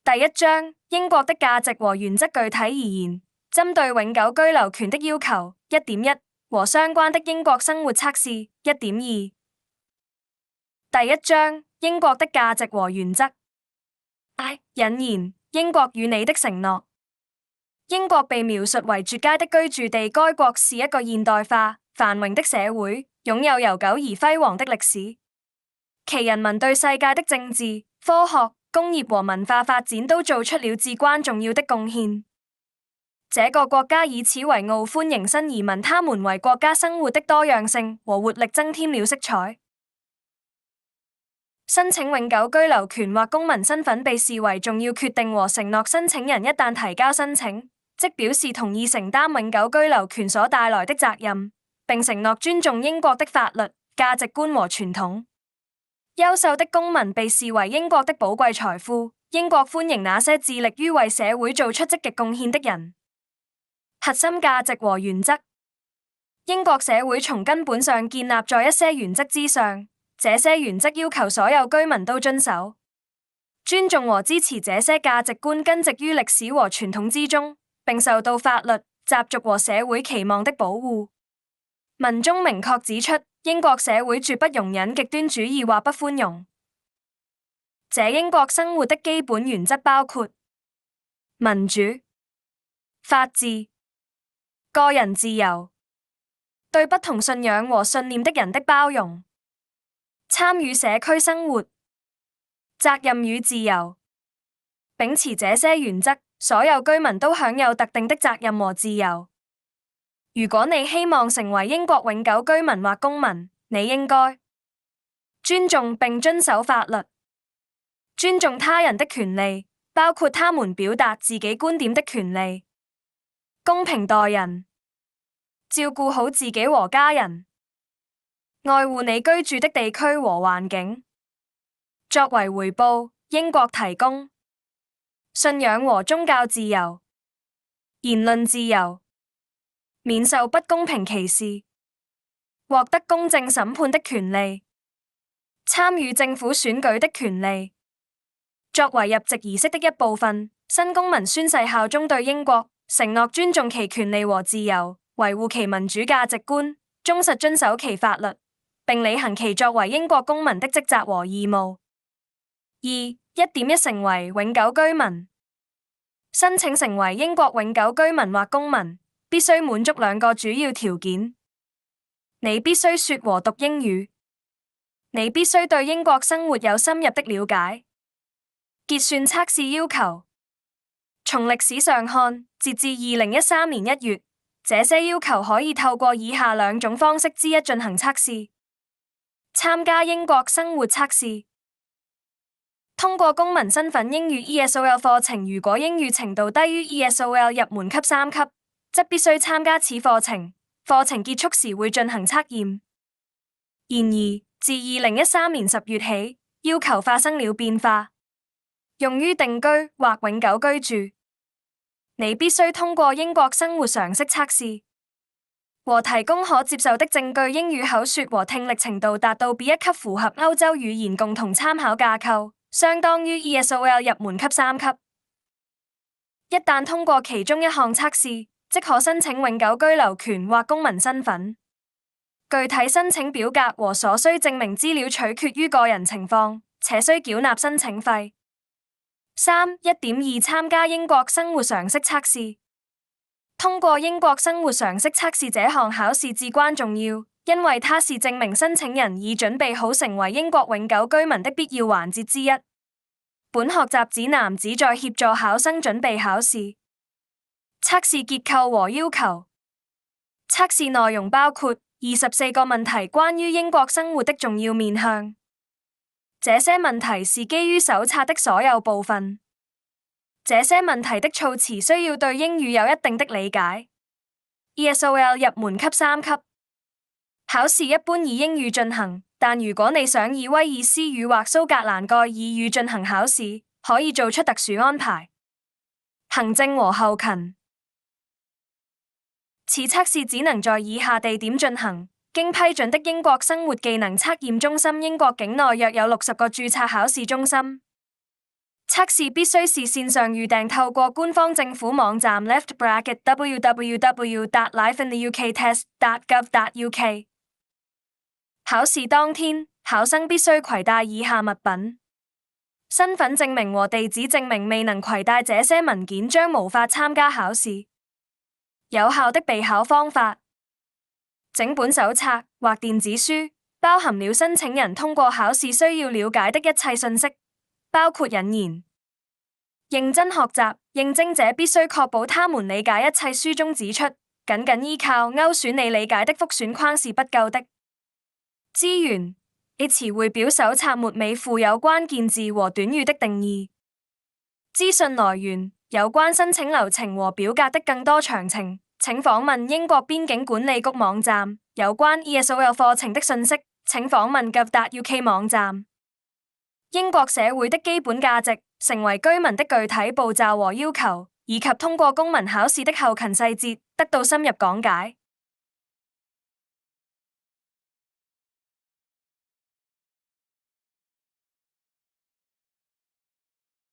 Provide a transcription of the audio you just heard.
第一章，英國的價值和原則。具體而言，針對永久居留權的要求 1.1 和相關的英國生活測試 1.2。第一章，英國的價值和原則。引言：英國與你的承諾。英國被描述為絕佳的居住地，該國是一個現代化、繁榮的社會，擁有悠久而輝煌的歷史。其人民對世界的政治、科學、工業和文化發展都做出了至關重要的貢獻。這個國家以此為傲，歡迎新移民，他們為國家生活的多樣性和活力增添了色彩。申請永久居留權或公民身份被視為重要決定和承諾。申請人一旦提交申請，即表示同意承擔永久居留權所帶來的責任，並承諾尊重英國的法律、價值觀和傳統。優秀的公民被視為英國的寶貴財富。英國歡迎那些致力於為社會做出積極貢獻的人。核心價值和原則。英國社會從根本上建立在一些原則之上，這些原則要求所有居民都遵守、尊重和支持。這些價值觀根植於歷史和傳統之中，並受到法律、習俗和社會期望的保護。文中明確指出，英國社會絕不容忍極端主義或不寬容。這英國生活的基本原則包括民主、法治、個人自由、對不同信仰和信念的人的包容、參與社區生活、責任與自由。秉持這些原則，所有居民都享有特定的責任和自由。如果你希望成為英國永久居民或公民，你應該尊重並遵守法律，尊重他人的權利，包括他們表達自己觀點的權利，公平待人，照顧好自己和家人，愛護你居住的地區和環境。作為回報，英國提供信仰和宗教自由、言論自由、免受不公平歧視、獲得公正審判的權利、參與政府選舉的權利。作為入籍儀式的一部分，新公民宣誓效忠對英國，承諾尊重其權利和自由，維護其民主價值觀，忠實遵守其法律，並履行其作為英國公民的職責和義務。1.1成為永久居民。申請成為英國永久居民或公民，必須滿足兩個主要條件：你必須說和讀英語，你必須對英國生活有深入的了解。結算測試要求。從歷史上看，截至2013年1月，這些要求可以透過以下兩種方式之一進行測試：參加英國生活測試，通過公民身份英語 ESOL 課程。如果英語程度低於 ESOL 入門級3級，則必須參加此課程。課程結束時會進行測驗。然而，自2013年10月起，要求發生了變化。用於定居或永久居住，你必須通過英國生活常識測試和提供可接受的證據。英語口說和聽力程度達到 B1 級，符合歐洲語言共同參考架構，相當於 ESOL 入門級3級。一旦通過其中一項測試，即可申請永久居留權或公民身份。具體申請表格和所需證明資料取決於個人情況，且需繳納申請費。1.2 參加英國生活常識測試。通過英國生活常識測試這項考試至關重要，因為它是證明申請人已準備好成為英國永久居民的必要環節之一。本學習指南旨在協助考生準備考試。測試結構和要求。測試內容包括24個問題，關於英國生活的重要面向。這些問題是基於手冊的所有部分。這些問題的措辭需要對英語有一定的理解。ESOL 入門級3級。考試一般以英語進行，但如果你想以威爾斯語或蘇格蘭蓋爾語進行考試，可以做出特殊安排。行政和後勤。此測試只能在以下地點進行：經批准的英國生活技能測驗中心。英國境內約有60個註冊考試中心。測試必須是線上預訂，透過官方政府網站 www.lifeintheUKtest.gov.uk。考試當天，考生必須攜帶以下物品：身份證明和地址證明。未能攜帶這些文件將無法參加考試。有效的備考方法：整本手冊或電子書，包含了申請人通過考試需要了解的一切信息，包括引言。認真學習，應徵者必須確保他們理解一切書中指出，僅依靠勾選你理解的複選框是不夠的。資源：詞彙表手冊末尾附有關鍵字和短語的定義。資訊來源：有關申請流程和表格的更多詳情，請訪問英國邊境管理局網站。有關 ESOL 課程的信息，請訪問 gov.uk 網站。英國社會的基本價值，成為居民的具體步驟和要求，以及通過公民考試的後勤細節，得到深入講解。